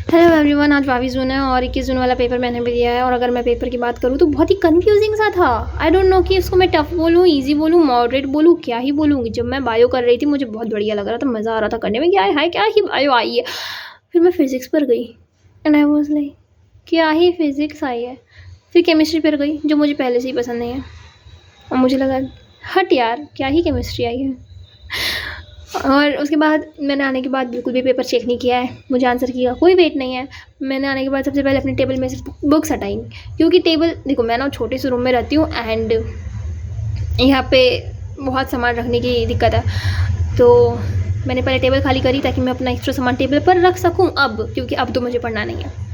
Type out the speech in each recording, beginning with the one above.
Hello everyone, आज 22 जून है और 21 जून वाला पेपर मैंने भी दिया है। और अगर मैं पेपर की बात करूँ तो बहुत ही कंफ्यूजिंग सा था। आई डोंट नो कि इसको मैं टफ बोलूँ, इजी बोलूँ, मॉडरेट बोलूँ, क्या ही बोलूँगी। जब मैं बायो कर रही थी मुझे बहुत बढ़िया लग रहा था, मज़ा आ रहा था करने में, क्या है क्या ही बायो आई है। फिर मैं फिज़िक्स पर गई एंड आई वाज लाइक क्या ही फिज़िक्स आई है। फिर केमिस्ट्री पर गई जो मुझे पहले से ही पसंद नहीं है और मुझे लगा हट यार क्या ही केमिस्ट्री आई है। और उसके बाद मैंने आने के बाद बिल्कुल भी पेपर चेक नहीं किया है, मुझे आंसर की का कोई वेट नहीं है। मैंने आने के बाद सबसे पहले अपने टेबल में से बुक्स हटाई, क्योंकि टेबल देखो मैं ना छोटे से रूम में रहती हूँ एंड यहाँ पे बहुत सामान रखने की दिक्कत है। तो मैंने पहले टेबल खाली करी ताकि मैं अपना एक्स्ट्रा सामान टेबल पर रख सकूँ अब, क्योंकि अब तो मुझे पढ़ना नहीं है।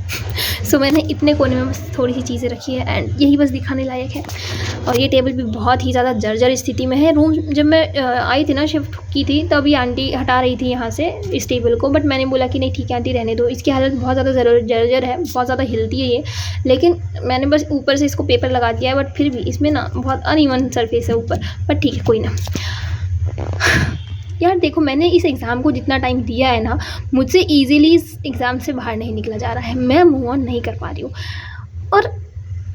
सो मैंने इतने कोने में बस थोड़ी सी चीज़ें रखी है एंड यही बस दिखाने लायक है। और ये टेबल भी बहुत ही ज़्यादा जर्जर स्थिति में है। रूम जब मैं आई थी ना, शिफ्ट की थी, तब ये आंटी हटा रही थी यहाँ से इस टेबल को, बट मैंने बोला कि नहीं ठीक है आंटी रहने दो, इसकी हालत बहुत ज़्यादा जर्जर है, बहुत ज़्यादा हिलती है ये। लेकिन मैंने बस ऊपर से इसको पेपर लगा दिया है, बट फिर भी इसमें ना बहुत अनइवन सरफेस है ऊपर, बट ठीक है कोई ना। यार देखो मैंने इस एग्ज़ाम को जितना टाइम दिया है ना, मुझसे ईज़िली इस एग्ज़ाम से बाहर नहीं निकला जा रहा है, मैं मूव ऑन नहीं कर पा रही हूँ। और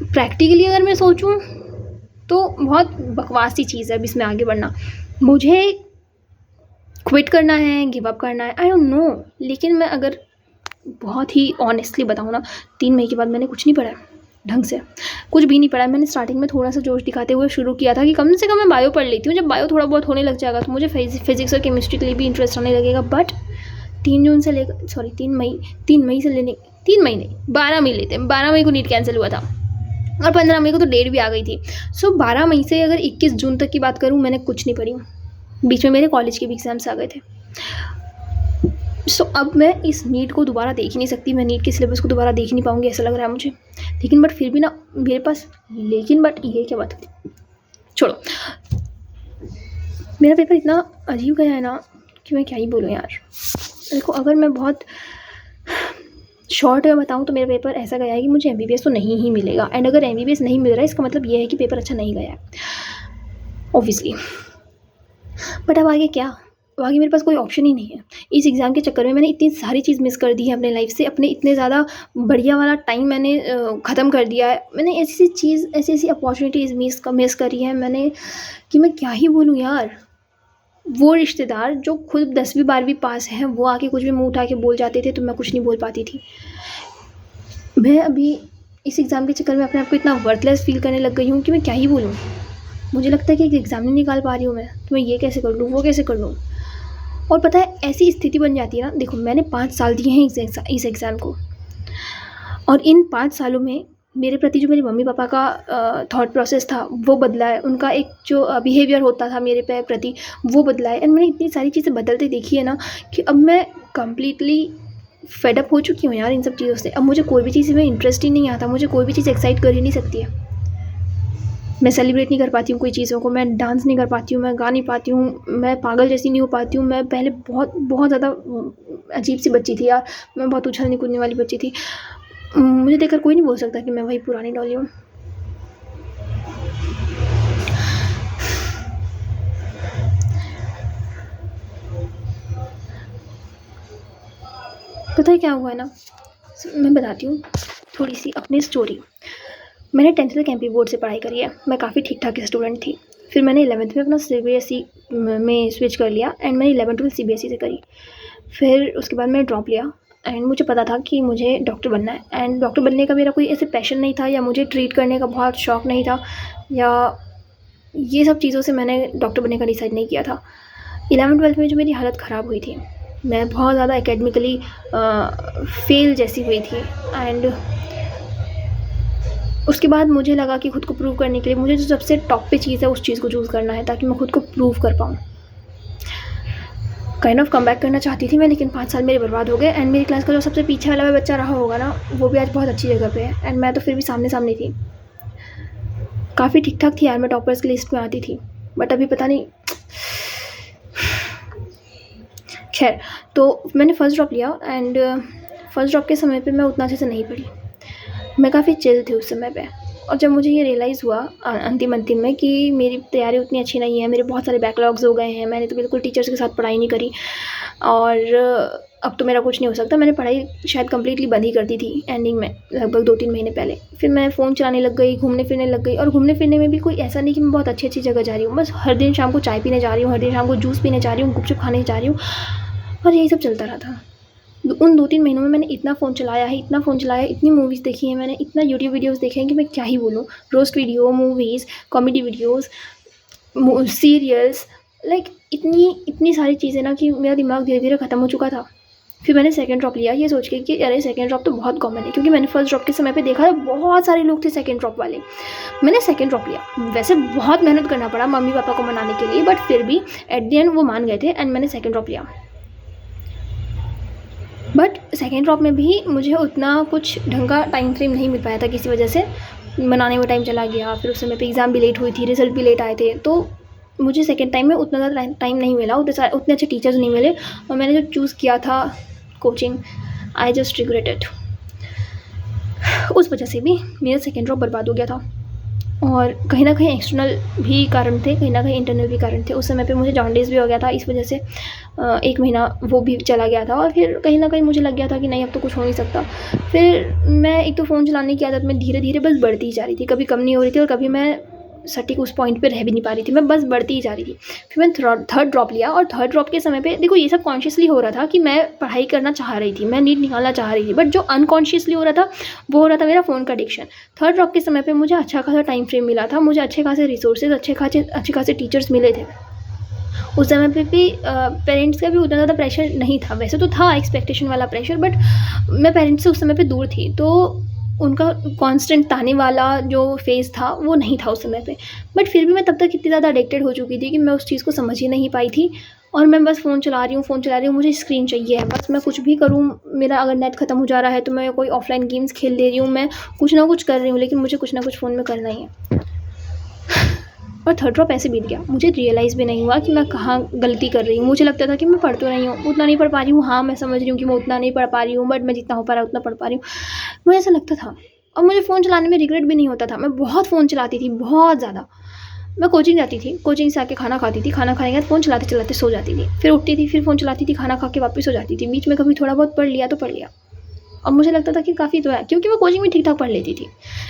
प्रैक्टिकली अगर मैं सोचूं तो बहुत बकवास सी चीज़ है अब इसमें आगे बढ़ना। मुझे क्विट करना है, गिव अप करना है, आई डोंट नो। लेकिन मैं अगर बहुत ही ऑनेस्टली बताऊँ ना, 3 मई के बाद मैंने कुछ नहीं पढ़ा है ढंग से, कुछ भी नहीं पढ़ा है। मैंने स्टार्टिंग में थोड़ा सा जोश दिखाते हुए शुरू किया था कि कम से कम मैं बायो पढ़ लेती हूँ, जब बायो थोड़ा बहुत होने लग जाएगा तो मुझे फिजिक्स और केमिस्ट्री के लिए भी इंटरेस्ट आने लगेगा। बट 3 मई से लेने 3 मई नहीं 12 मई लेते हैं, 12 मई को नीट कैंसिल हुआ था और 15 मई को तो डेट भी आ गई थी। सो 12 मई से अगर 21 जून तक की बात करूँ, मैंने कुछ नहीं पढ़ी हूँ। बीच में मेरे कॉलेज के भी एग्जाम्स आ गए थे। सो अब मैं इस नीट को दोबारा देख ही नहीं सकती, मैं नीट के सिलेबस को दोबारा देख ही नहीं पाऊँगी ऐसा लग रहा है मुझे। लेकिन बट फिर भी ना मेरे पास, लेकिन बट ये क्या बात, छोड़ो। मेरा पेपर इतना अजीब गया है ना कि मैं क्या ही बोलूँ यार। देखो अगर मैं बहुत शॉर्ट में बताऊँ तो मेरा पेपर ऐसा गया है कि मुझे MBBS तो नहीं ही मिलेगा। एंड अगर MBBS नहीं मिल रहा है इसका मतलब ये है कि पेपर अच्छा नहीं गया है ऑब्वियसली। बट अब आगे क्या, आगे मेरे पास कोई ऑप्शन ही नहीं है। इस एग्ज़ाम के चक्कर में मैंने इतनी सारी चीज़ मिस कर दी है अपने लाइफ से, अपने इतने ज़्यादा बढ़िया वाला टाइम मैंने ख़त्म कर दिया है। मैंने ऐसी अपॉर्चुनिटीज़ मिस करी है मैंने कि मैं क्या ही बोलूँ यार। वो रिश्तेदार जो खुद 10वीं 12वीं पास हैं वो आके कुछ भी मुँह उठा के बोल जाते थे तो मैं कुछ नहीं बोल पाती थी। मैं अभी इस एग्ज़ाम के चक्कर में अपने आप को इतना वर्थलेस फील करने लग गई हूँ कि मैं क्या ही बोलूँ। मुझे लगता है कि एक एग्ज़ाम नहीं निकाल पा रही हूँ मैं, तो मैं ये कैसे कर लूँ, वो कैसे कर लूँ। और पता है ऐसी स्थिति बन जाती है ना, देखो मैंने 5 साल दिए हैं इस एग्ज़ाम को, और इन 5 सालों में मेरे प्रति जो मेरे मम्मी पापा का थॉट प्रोसेस था वो बदला है, उनका एक जो बिहेवियर होता था मेरे पे प्रति वो बदला है। एंड मैंने इतनी सारी चीज़ें बदलते देखी है ना कि अब मैं कम्प्लीटली फेड अप हो चुकी हूँ यार इन सब चीज़ों से। अब मुझे कोई भी चीज़ में इंटरेस्ट ही नहीं आता, मुझे कोई भी चीज़ एक्साइट कर ही नहीं सकती है। मैं सेलिब्रेट नहीं कर पाती हूँ कोई चीज़ों को, मैं डांस नहीं कर पाती हूँ, मैं गा नहीं पाती हूँ, मैं पागल जैसी नहीं हो पाती हूँ। मैं पहले बहुत बहुत ज़्यादा अजीब सी बच्ची थी यार, मैं बहुत उछलने कूदने वाली बच्ची थी। मुझे देखकर कोई नहीं बोल सकता कि मैं वही पुरानी डॉली हूँ। पता है क्या हुआ है ना, मैं बताती हूँ थोड़ी सी अपनी स्टोरी। मैंने 10th तक MP बोर्ड से पढ़ाई करी है, मैं काफ़ी ठीक ठाक स्टूडेंट थी। फिर मैंने 11th में अपना CBSE में स्विच कर लिया एंड मैंने 11th-12th CBSE से करी। फिर उसके बाद मैंने ड्रॉप लिया एंड मुझे पता था कि मुझे डॉक्टर बनना है। एंड डॉक्टर बनने का मेरा कोई ऐसे पैशन नहीं था, या मुझे ट्रीट करने का बहुत शौक़ नहीं था, या ये सब चीज़ों से मैंने डॉक्टर बनने का डिसाइड नहीं किया था। 11th-12th में जो मेरी हालत ख़राब हुई थी, मैं बहुत ज़्यादा एकेडमिकली फेल जैसी हुई थी। एंड उसके बाद मुझे लगा कि खुद को प्रूव करने के लिए मुझे जो सबसे टॉप पे चीज़ है उस चीज़ को चूज़ करना है, ताकि मैं खुद को प्रूव कर पाऊँ। काइंड ऑफ कम बैक करना चाहती थी मैं, लेकिन 5 साल मेरे बर्बाद हो गए। एंड मेरी क्लास का जो सबसे पीछे वाला बच्चा रहा होगा ना, वो भी आज बहुत अच्छी जगह पे है। एंड मैं तो फिर भी सामने थी, काफ़ी ठीक ठाक थी यार, मैं टॉपर्स की लिस्ट में आती थी। बट अभी पता नहीं, खैर। तो मैंने फ़र्स्ट ड्रॉप लिया एंड फ़र्स्ट ड्रॉप के समय पे मैं उतना अच्छे से नहीं पढ़ी, मैं काफ़ी चिल थी उस समय पे। और जब मुझे ये रियलाइज़ हुआ अंतिम में कि मेरी तैयारी उतनी अच्छी नहीं है, मेरे बहुत सारे बैकलॉग्स हो गए हैं, मैंने तो बिल्कुल टीचर्स के साथ पढ़ाई नहीं करी, और अब तो मेरा कुछ नहीं हो सकता। मैंने पढ़ाई शायद कम्प्लीटली बंद ही कर दी थी एंडिंग में, लगभग 2-3 महीने पहले। फिर मैं फ़ोन चलाने लग गई, घूमने फिरने लग गई। और घूमने फिरने में भी कोई ऐसा नहीं कि मैं बहुत अच्छी अच्छी जगह जा रही हूँ, बस हर दिन शाम को चाय पीने जा रही हूँ, हर दिन शाम को जूस पीने जा रही हूँ, गुपचुप खाने जा रही हूँ, और यही सब चलता रहा था। उन 2-3 महीनों में मैंने इतना फ़ोन चलाया है, इतना फ़ोन चलाया है, इतनी मूवीज़ देखी हैं मैंने, इतना यूट्यूब वीडियोज़ देखे हैं कि मैं क्या ही बोलूँ। Roast video, movies, comedy videos, serials, like इतनी सारी चीज़ें ना कि मेरा दिमाग धीरे धीरे ख़त्म हो चुका था। फिर मैंने सेकंड ड्रॉप लिया ये सोच के कि अरे सेकंड ड्रॉप तो बहुत कॉमन है, क्योंकि मैंने फर्स्ट ड्रॉप के समय पे देखा था बहुत सारे लोग थे सेकंड ड्रॉप वाले। मैंने सेकंड ड्रॉप लिया, वैसे बहुत मेहनत करना पड़ा मम्मी पापा को मनाने के लिए, बट फिर भी एट द एंड वो मान गए थे एंड मैंने सेकंड ड्रॉप लिया। बट सेकेंड ड्रॉप में भी मुझे उतना कुछ ढंग का टाइम फ्रेम नहीं मिल पाया था, किसी वजह से मनाने में टाइम चला गया। फिर उस समय पे एग्ज़ाम भी लेट हुई थी, रिजल्ट भी लेट आए थे, तो मुझे सेकेंड टाइम में उतना ज़्यादा टाइम नहीं मिला, उतने अच्छे टीचर्स नहीं मिले। और मैंने जो चूज़ किया था coaching, I just regret it. उस वजह से भी मेरा सेकेंड ड्रॉप बर्बाद हो गया था। और कहीं ना कहीं एक्सटर्नल भी कारण थे, कहीं ना कहीं इंटरनल भी कारण थे। उस समय पे मुझे जॉन्डिस भी हो गया था, इस वजह से 1 महीना वो भी चला गया था। और फिर कहीं ना कहीं मुझे लग गया था कि नहीं अब तो कुछ हो नहीं सकता। फिर मैं एक तो फ़ोन चलाने की आदत में धीरे धीरे बस बढ़ती ही जा रही थी, कभी कम नहीं हो रही थी और कभी मैं सटीक उस पॉइंट पे रह भी नहीं पा रही थी, मैं बस बढ़ती ही जा रही थी। फिर मैंने थर्ड ड्रॉप लिया, और थर्ड ड्रॉप के समय पे देखो ये सब कॉन्शियसली हो रहा था कि मैं पढ़ाई करना चाह रही थी, मैं नीट निकालना चाह रही थी, बट जो अनकॉन्शियसली हो रहा था वो हो रहा था मेरा फ़ोन का एडिक्शन। थर्ड ड्रॉप के समय पे मुझे अच्छा खासा टाइम फ्रेम मिला था, मुझे अच्छे खासे रिसोर्सेज, अच्छे खासे टीचर्स मिले थे। उस समय पे भी पेरेंट्स का भी उतना ज़्यादा प्रेशर नहीं था, वैसे तो था एक्सपेक्टेशन वाला प्रेशर, बट मैं पेरेंट्स से उस समय पे दूर थी, तो उनका कांस्टेंट ताने वाला जो फेज़ था वो नहीं था उस समय पे। बट फिर भी मैं तब तक इतनी ज़्यादा एडिक्टेड हो चुकी थी कि मैं उस चीज़ को समझ ही नहीं पाई थी, और मैं बस फ़ोन चला रही हूँ, मुझे स्क्रीन चाहिए है, बस मैं कुछ भी करूँ, मेरा अगर नेट ख़त्म हो जा रहा है तो मैं कोई ऑफलाइन गेम्स खेल ले रही हूँ, मैं कुछ ना कुछ कर रही हूँ, लेकिन मुझे कुछ ना कुछ फ़ोन में करना ही है। और थर्ड ड्रॉप ऐसे बीत गया, मुझे रियलाइज़ भी नहीं हुआ कि मैं कहाँ गलती कर रही हूँ। मुझे लगता था कि मैं पढ़ तो रही हूँ, उतना नहीं पढ़ पा रही हूँ, हाँ मैं समझ रही हूँ कि मैं उतना नहीं पढ़ पा रही हूँ, बट मैं जितना हो पा रहा है उतना पढ़ पा रही हूँ, मुझे ऐसा लगता था। और मुझे फ़ोन चलाने में रिग्रेट भी नहीं होता था, मैं बहुत फ़ोन चलाती थी, बहुत ज़्यादा। मैं कोचिंग जाती थी, कोचिंग से आके खाना खाती थी, खाना खाने के बाद फ़ोन चलाते चलाते सो जाती थी, फिर उठती थी, फिर फ़ोन चलाती थी, खाना खा के वापस सो जाती थी। बीच में कभी थोड़ा बहुत पढ़ लिया तो पढ़ लिया, और मुझे लगता था कि काफ़ी तो है, क्योंकि मैं कोचिंग में ठीक ठाक पढ़ लेती थी।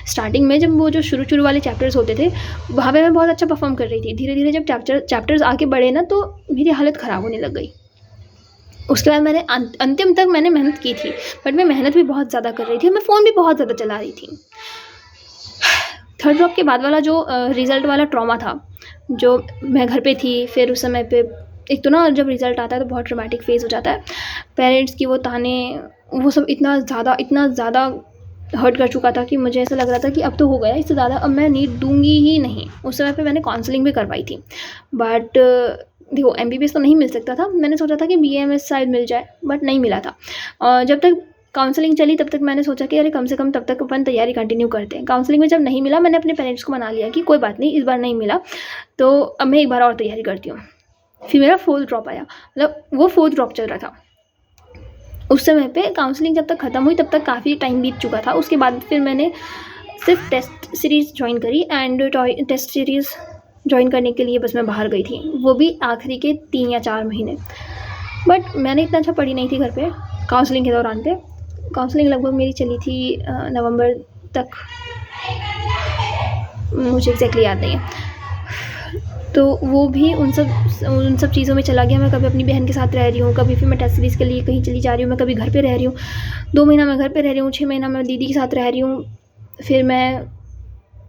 स्टार्टिंग में जब वो जो शुरू वाले चैप्टर्स होते थे वहाँ पे मैं बहुत अच्छा परफॉर्म कर रही थी। धीरे धीरे जब चैप्टर्स आगे बढ़े ना, तो मेरी हालत ख़राब होने लग गई। उसके बाद मैंने अंतिम तक मैंने मेहनत की थी, बट मैं मेहनत भी बहुत ज़्यादा कर रही थी, मैं फ़ोन भी बहुत ज़्यादा चला रही थी। थर्ड ड्रॉप के बाद वाला जो रिज़ल्ट वाला ट्रॉमा था, जो मैं घर पे थी, फिर उस समय पे एक तो ना जब रिज़ल्ट आता है तो बहुत ड्रामेटिक फेज़ हो जाता है। पेरेंट्स की वो ताने, वो सब इतना ज़्यादा हर्ट कर चुका था कि मुझे ऐसा लग रहा था कि अब तो हो गया, इससे ज़्यादा अब मैं नीट दूंगी ही नहीं। उस समय पे मैंने काउंसलिंग भी करवाई थी, बट देखो MBBS तो नहीं मिल सकता था, मैंने सोचा था कि BAMS शायद मिल जाए, बट नहीं मिला था। और जब तक काउंसलिंग चली तब तक मैंने सोचा कि अरे कम से कम तब तक अपन तैयारी कंटिन्यू करते हैं। काउंसलिंग में जब नहीं मिला, मैंने अपने पेरेंट्स को मना लिया कि कोई बात नहीं, इस बार नहीं मिला तो अब मैं एक बार और तैयारी करती हूँ। फिर मेरा 4th ड्रॉप आया, मतलब वो 4th ड्रॉप चल रहा था। उस समय पे काउंसलिंग जब तक ख़त्म हुई तब तक काफ़ी टाइम बीत चुका था। उसके बाद फिर मैंने सिर्फ टेस्ट सीरीज़ ज्वाइन करी, एंड टेस्ट सीरीज़ ज्वाइन करने के लिए बस मैं बाहर गई थी, वो भी आखिरी के 3 या 4 महीने। बट मैंने इतना अच्छा पढ़ी नहीं थी घर पे काउंसलिंग के दौरान पे। काउंसलिंग लगभग मेरी चली थी नवंबर तक, मुझे एग्जैक्टली याद नहीं है। तो वो भी उन सब चीज़ों में चला गया। मैं कभी अपनी बहन के साथ रह रही हूँ, कभी फिर मैं टेस्ट सीरीज़ के लिए कहीं चली जा रही हूँ, मैं कभी घर पे रह रही हूँ। 2 महीना मैं घर पे रह रही हूँ, 6 महीना मैं दीदी के साथ रह रही हूँ, फिर मैं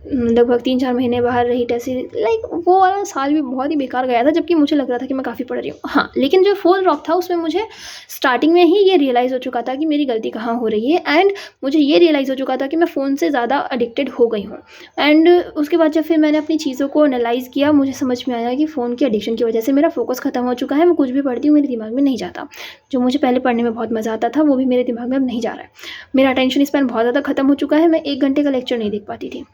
लगभग 3-4 महीने बाहर रही टेस्ट सीरीज। लाइक वो वाला साल भी बहुत ही बेकार गया था, जबकि मुझे लग रहा था कि मैं काफ़ी पढ़ रही हूँ। हाँ, लेकिन जो 4th ड्रॉप था उसमें मुझे स्टार्टिंग में ही ये रियलाइज़ हो चुका था कि मेरी गलती कहाँ हो रही है, एंड मुझे ये रियलाइज़ हो चुका था कि मैं फ़ोन से ज़्यादा एडिक्टेड हो गई हूँ। एंड उसके बाद जब फिर मैंने अपनी चीज़ों को एनालाइज़ किया, मुझे समझ में आया कि फ़ोन की एडिक्शन की वजह से मेरा फोकस ख़त्म हो चुका है। मैं कुछ भी पढ़ती हूँ मेरे दिमाग में नहीं जाता, जो मुझे पहले पढ़ने में बहुत मज़ा आता था वो भी मेरे दिमाग में अब नहीं जा रहा है। मेरा अटेंशन स्पैन बहुत ज़्यादा ख़त्म हो चुका है, मैं 1 घंटे का लेक्चर नहीं देख पाती थी।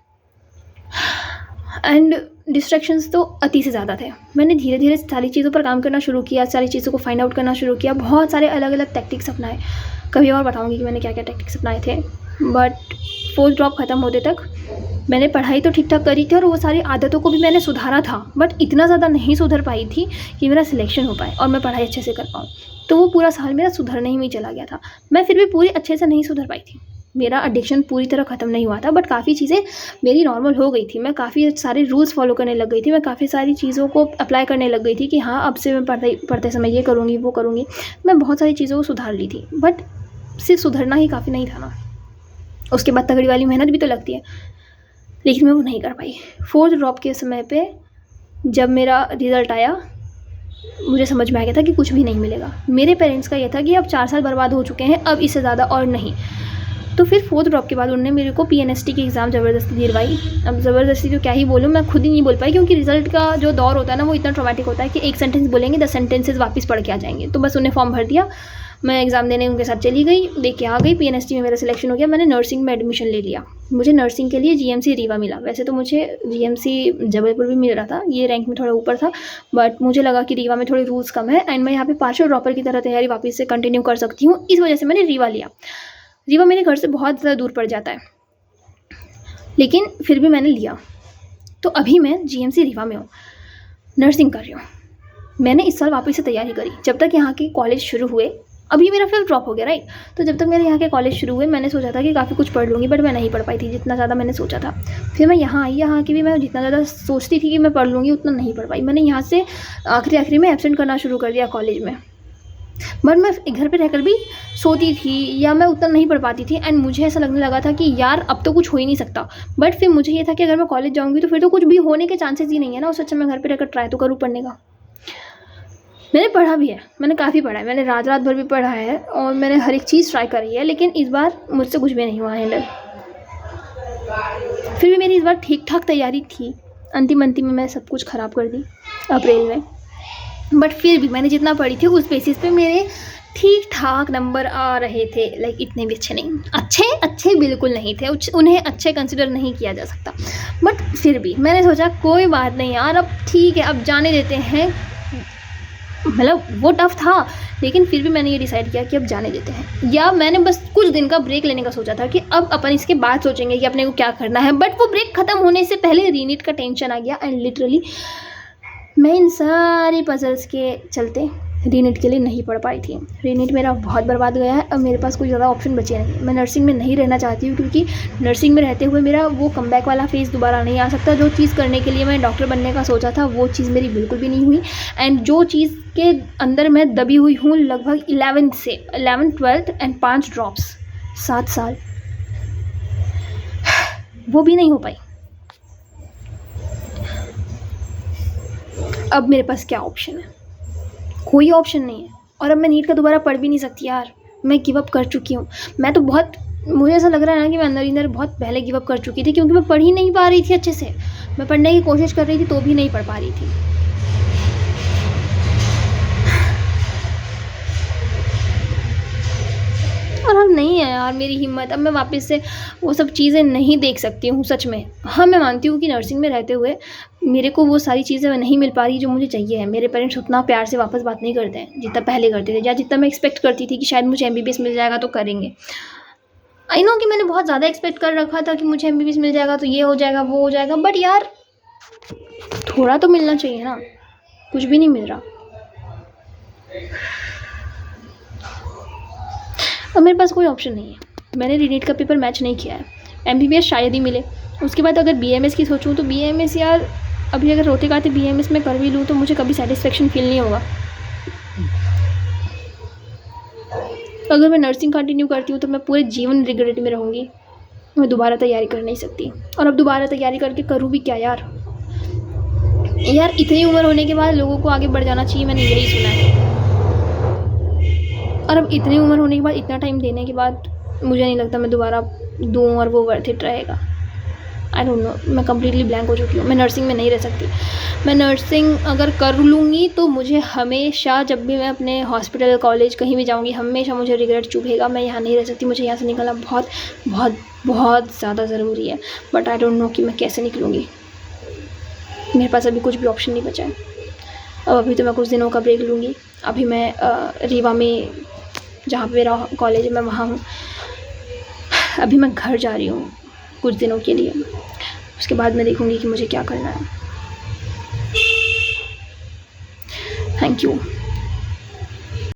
एंड डिस्ट्रैक्शंस तो अति से ज़्यादा थे। मैंने धीरे धीरे सारी चीज़ों पर काम करना शुरू किया, सारी चीज़ों को फाइंड आउट करना शुरू किया, बहुत सारे अलग अलग टैक्टिक्स अपनाए। कभी और बताऊंगी कि मैंने क्या क्या टैक्टिक्स अपनाए थे। बट 4th ड्रॉप ख़त्म होते तक मैंने पढ़ाई तो ठीक ठाक करी थी, और वो सारी आदतों को भी मैंने सुधारा था, बट इतना ज़्यादा नहीं सुधर पाई थी कि मेरा सिलेक्शन हो पाए और मैं पढ़ाई अच्छे से कर पाऊँ। तो वो पूरा साल मेरा सुधरने ही में चला गया था। मैं फिर भी पूरी अच्छे से नहीं सुधर पाई थी, मेरा एडिक्शन पूरी तरह ख़त्म नहीं हुआ था, बट काफ़ी चीज़ें मेरी नॉर्मल हो गई थी। मैं काफ़ी सारे रूल्स फॉलो करने लग गई थी, मैं काफ़ी सारी चीज़ों को अप्लाई करने लग गई थी कि हाँ अब से मैं पढ़ते समय ये करूँगी वो करूँगी। मैं बहुत सारी चीज़ों को सुधार ली थी, बट सिर्फ सुधरना ही काफ़ी नहीं था ना, उसके बाद तगड़ी वाली मेहनत भी तो लगती है, लेकिन मैं वो नहीं कर पाई। 4th ड्रॉप के समय पे जब मेरा रिज़ल्ट आया, मुझे समझ में आ गया था कि कुछ भी नहीं मिलेगा। मेरे पेरेंट्स का ये था कि अब 4 साल बर्बाद हो चुके हैं, अब इससे ज़्यादा और नहीं। तो फिर 4th ड्रॉप के बाद उन्होंने मेरे को PNST की एग्ज़ाम ज़बरदस्ती दिलवाई। अब ज़बरदस्ती तो क्या ही बोलूँ, मैं खुद ही नहीं बोल पाई, क्योंकि रिज़ल्ट का जो दौर होता है ना वो इतना ट्रॉमेटिक होता है कि एक सेंटेंस बोलेंगे 10 सेंटेंसेस वापस पढ़ के आ जाएंगे। तो बस उन्हें फॉर्म भर दिया, मैं एग्ज़ाम देने उनके साथ चली गई, दे के आ गई। PNST में मेरा सिलेक्शन हो गया, मैंने नर्सिंग में एडमिशन ले लिया। मुझे नर्सिंग के लिए GMC रीवा मिला। वैसे तो मुझे GMC जबलपुर भी मिल रहा था, ये रैंक में थोड़ा ऊपर था, बट मुझे लगा कि रीवा में थोड़े रूल्स कम है एंड मैं यहाँ पे पार्शियल ड्रॉपर की तरह तैयारी वापस से कंटिन्यू कर सकती हूँ, इस वजह से मैंने रीवा लिया। रीवा मेरे घर से बहुत ज़्यादा दूर पड़ जाता है, लेकिन फिर भी मैंने लिया। तो अभी मैं GMC रीवा में हूँ, नर्सिंग कर रही हूँ। मैंने इस साल वापस से तैयारी करी, जब तक यहाँ के कॉलेज शुरू हुए। अभी मेरा 5th ड्रॉप हो गया, राइट। तो जब तक मेरे यहाँ के कॉलेज शुरू हुए, मैंने सोचा था कि काफ़ी कुछ पढ़ लूँगी, बट मैं नहीं पढ़ पाई थी जितना ज़्यादा मैंने सोचा था। फिर मैं यहाँ आई, यहाँ की भी मैं जितना ज़्यादा सोचती थी कि मैं पढ़ लूँगी, उतना नहीं पढ़ पाई। मैंने यहाँ से आखिरी में एब्सेंट करना शुरू कर दिया कॉलेज में, बट मैं घर पे रहकर भी सोती थी या मैं उतना नहीं पढ़ पाती थी एंड मुझे ऐसा लगने लगा था कि यार अब तो कुछ हो ही नहीं सकता। बट फिर मुझे ये था कि अगर मैं कॉलेज जाऊँगी तो फिर तो कुछ भी होने के चांसेस ही नहीं है ना, उससे अच्छा मैं घर पे रहकर ट्राई तो करूँ पढ़ने का। मैंने पढ़ा भी है, मैंने काफ़ी पढ़ा है, मैंने रात भर भी पढ़ा है और मैंने हर एक चीज़ ट्राई करी है, लेकिन इस बार मुझसे कुछ भी नहीं हुआ हैंडल। फिर भी मेरी इस बार ठीक ठाक तैयारी थी, अंतिम में मैं सब कुछ ख़राब कर दी अप्रैल में। बट फिर भी मैंने जितना पढ़ी थी उस बेसिस पे मेरे ठीक ठाक नंबर आ रहे थे, लाइक इतने भी अच्छे नहीं, अच्छे बिल्कुल नहीं थे, उन्हें अच्छे कंसिडर नहीं किया जा सकता। बट फिर भी मैंने सोचा कोई बात नहीं यार, अब ठीक है, अब जाने देते हैं। मतलब वो टफ था, लेकिन फिर भी मैंने ये डिसाइड किया कि अब जाने देते हैं, या मैंने बस कुछ दिन का ब्रेक लेने का सोचा था कि अब अपन इसके बाद सोचेंगे कि अपने को क्या करना है। बट वो ब्रेक ख़त्म होने से पहले रीनीट का टेंशन आ गया एंड लिटरली मैं इन सारे पजल्स के चलते रीनीट के लिए नहीं पढ़ पाई थी। रीनीट मेरा बहुत बर्बाद गया है, अब मेरे पास कोई ज़्यादा ऑप्शन बचे नहीं। मैं नर्सिंग में नहीं रहना चाहती हूँ, क्योंकि नर्सिंग में रहते हुए मेरा वो कमबैक वाला फेज़ दोबारा नहीं आ सकता। जो चीज़ करने के लिए मैं डॉक्टर बनने का सोचा था वो चीज़ मेरी बिल्कुल भी नहीं हुई एंड जो चीज़ के अंदर मैं दबी हुई हूँ लगभग 11th 12th एंड 5 ड्रॉप्स 7 साल, वो भी नहीं हो पाई। अब मेरे पास क्या ऑप्शन है? कोई ऑप्शन नहीं है। और अब मैं नीट का दोबारा पढ़ भी नहीं सकती यार, मैं गिव अप कर चुकी हूँ। मैं तो बहुत, मुझे ऐसा लग रहा है ना कि मैं अंदर ही अंदर बहुत पहले गिव अप कर चुकी थी, क्योंकि मैं पढ़ ही नहीं पा रही थी अच्छे से। मैं पढ़ने की कोशिश कर रही थी तो भी नहीं पढ़ पा रही थी। और अब नहीं है यार मेरी हिम्मत, अब मैं वापस से वो सब चीज़ें नहीं देख सकती हूँ सच में। हाँ, मैं मानती हूँ कि नर्सिंग में रहते हुए मेरे को वो सारी चीज़ें नहीं मिल पा रही जो मुझे चाहिए है। मेरे पेरेंट्स उतना प्यार से वापस बात नहीं करते हैं जितना पहले करते थे, या जितना मैं एक्सपेक्ट करती थी कि शायद मुझे MBBS मिल जाएगा तो करेंगे। आई नो कि मैंने बहुत ज़्यादा एक्सपेक्ट कर रखा था कि मुझे MBBS मिल जाएगा तो ये हो जाएगा वो हो जाएगा, बट यार थोड़ा तो मिलना चाहिए ना, कुछ भी नहीं मिल रहा। अब मेरे पास कोई ऑप्शन नहीं है। मैंने रीनीट का पेपर मैच नहीं किया है, MBBS शायद ही मिले। उसके बाद अगर BAMS की सोचूं तो BAMS यार अभी अगर रोते गाते BAMS में कर भी लूँ तो मुझे कभी सेटिस्फेक्शन फील नहीं होगा। अगर मैं नर्सिंग कंटिन्यू करती हूँ तो मैं पूरे जीवन रिग्रेट में रहूँगी, मैं दोबारा तैयारी कर नहीं सकती। और अब दोबारा तैयारी करके करूँ भी क्या यार इतनी उम्र होने के बाद लोगों को आगे बढ़ जाना चाहिए, मैंने यही सुना है। और अब इतनी उम्र होने के बाद इतना टाइम देने के बाद मुझे नहीं लगता मैं दोबारा दूँ और वो वर्थ इट रहेगा। आई डोंट नो, मैं कम्प्लीटली ब्लैंक हो चुकी हूँ। मैं नर्सिंग में नहीं रह सकती। मैं नर्सिंग अगर कर लूँगी तो मुझे हमेशा, जब भी मैं अपने हॉस्पिटल कॉलेज कहीं भी जाऊँगी, हमेशा मुझे रिग्रेट चुभेगा। मैं यहाँ नहीं रह सकती, मुझे यहाँ से निकलना बहुत बहुत बहुत ज़्यादा ज़रूरी है, बट आई डोंट नो कि मैं कैसे निकलूँगी। मेरे पास अभी कुछ भी ऑप्शन नहीं बचा है। अब अभी तो मैं कुछ दिनों का ब्रेक लूँगी। अभी मैं रीवा में जहाँ पे मेरा कॉलेज है मैं वहाँ हूँ। अभी मैं घर जा रही हूँ कुछ दिनों के लिए, उसके बाद मैं देखूँगी कि मुझे क्या करना है। Thank you.